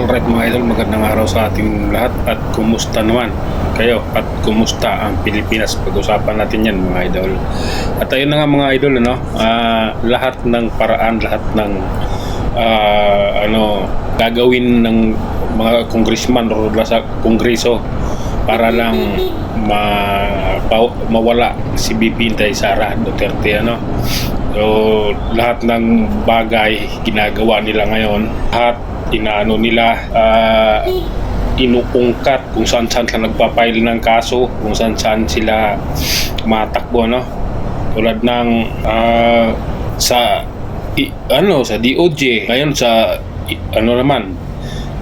Alright mga idol, magandang araw sa ating lahat at kumusta naman kayo at kumusta ang Pilipinas? Pag-usapan natin yan mga idol. At ayun na nga mga idol, lahat ng paraan, lahat ng gagawin ng mga congressman o sa kongreso para lang mawala si BP Inday Sara Duterte, So lahat ng bagay ginagawa nila ngayon, lahat inaano nila, inuungkat kung saan sila nagpapail ng kaso, kung saan sila matakbo, tulad ng sa DOJ, ngayon sa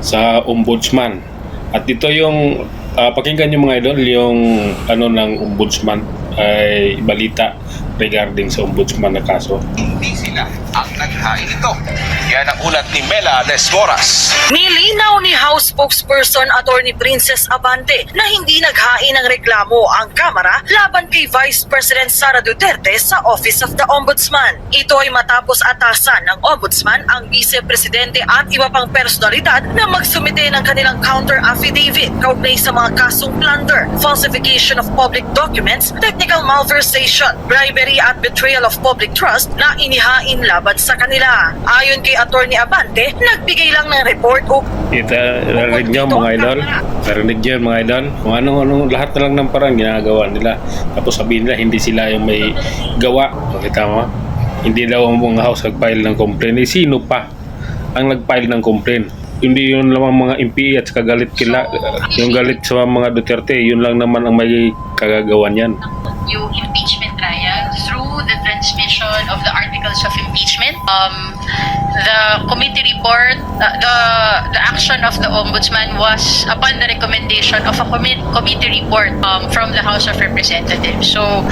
sa ombudsman. At ito yung pakinggan yung mga idol, yung ng ombudsman ay balita regarding sa ombudsman na kaso. Hindi sila ang naghain ito. Yan ang ulat ni Mela Desmoras. Nilinaw ni House Spokesperson Attorney Princess Abante na hindi naghain ng reklamo ang Kamara laban kay Vice President Sara Duterte sa Office of the Ombudsman. Ito ay matapos atasan ng Ombudsman ang Vice Presidente at iba pang personalidad na magsumite ng kanilang counter affidavit kaugnay sa mga kasong plunder, falsification of public documents, technical malversation, bribery at betrayal of public trust na inihain laban sa kanila. Ayon kay Attorney Abante, nagbigay lang ng report o narinig nyo mga idol, kung anong lahat na lang ng parang ginagawa nila, tapos sabihin nila hindi sila yung may gawa. Makita mo, hindi daw ang mga house nag-file ng complaint. Sino pa ang nag-file ng complaint? Hindi yun lamang mga MP at kagalit yung galit sa mga Duterte, yun lang naman ang may kagagawan yan. Yung impeachment trial through the transmission of the articles of impeachment. The committee report, the action of the ombudsman was upon the recommendation of a committee report from the House of Representatives. So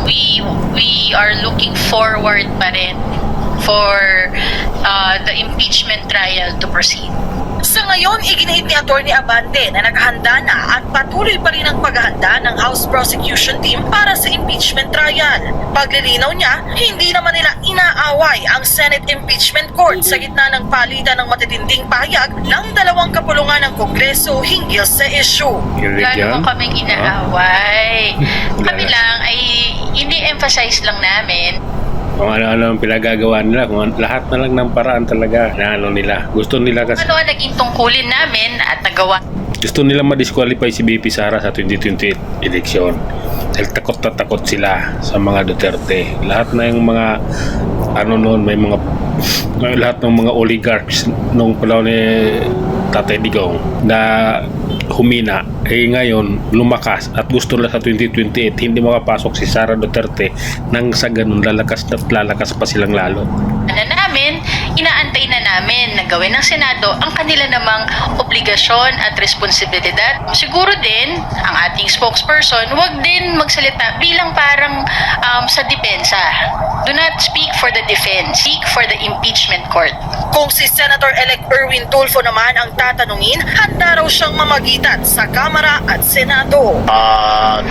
we are looking forward pa rin for the impeachment trial to proceed. Sa ngayon, iginihit ni Attorney Abante na naghahanda na at patuloy pa rin ang paghahanda ng House Prosecution Team para sa impeachment trial. Paglilinaw niya, hindi naman nila inaaway ang Senate Impeachment Court sa gitna ng palitan ng matitinding pahayag ng dalawang kapulungan ng Kongreso hinggil sa issue. Lalo mo kaming inaaway. Kami lang ay ini-emphasize lang namin Kung ano-ano ang pinagagawa nila, kung lahat na lang ng paraan talaga na nila. Gusto nila kasi ano ang naging tungkulin namin at nagawa. gusto nila ma-disqualify si BP Sara sa 2028 election. Dahil takot na takot sila sa mga Duterte. Lahat na yung mga lahat ng mga oligarchs nung panahon ni Tatay Digong na humina, ngayon lumakas at gusto nila sa 2028 hindi makapasok si Sara Duterte, nang sa ganun lalakas pa silang lalo. Inaantay na namin na gawin ng Senado ang kanila namang obligasyon at responsibilidad. Siguro din, ang ating spokesperson, wag din magsalita bilang parang sa depensa. Do not speak for the defense. Speak for the impeachment court. Kung si Senator-elect Erwin Tulfo naman ang tatanungin, handa raw siyang mamagitan sa Kamara at Senado.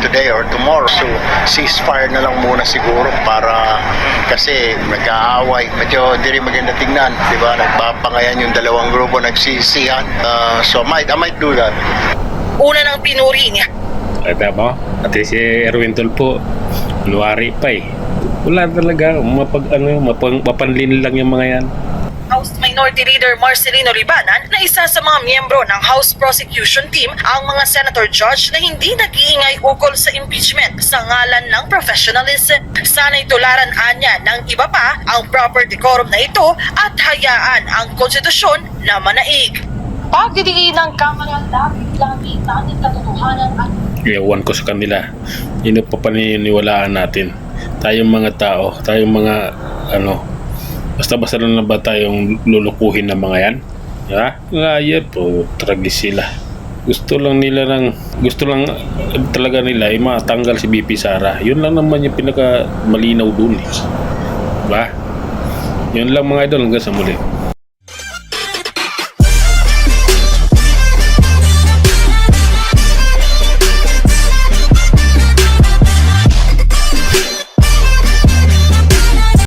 Today or tomorrow, so ceasefire na lang muna siguro para kasi nag-aaway. Medyo di rin maganda tingnan, di ba? Nagpapangayan yung dalawang grupo, nagsisihan. So I might do that. Una ng pinuri niya. Kaya mo, pati si Erwin Tulfo, January pa wala talaga, mapanlin lang yung mga yan. House Minority Leader Marcelino Libanan na isa sa mga miyembro ng House Prosecution Team ang mga Senator Judge na hindi nag-iingay ukol sa impeachment sa ngalan ng professionalism. Sana'y tularan anya ng iba pa ang proper decorum na ito at hayaan ang konstitusyon na manaig. Pagdidiin ng Kamara labis-labis natin katotohanan at Iwan ko sa kanila, yun ang papaniniwalaan natin. Tayong mga tao, tayong mga basta-basta lang ba tayong lulukuhin ng mga yan? Ngayon po, tragis sila. Gusto lang talaga nila matanggal si BP Sara. Yun lang naman yung pinaka malinaw dun. Diba? Yun lang mga idol, hanggang sa muli.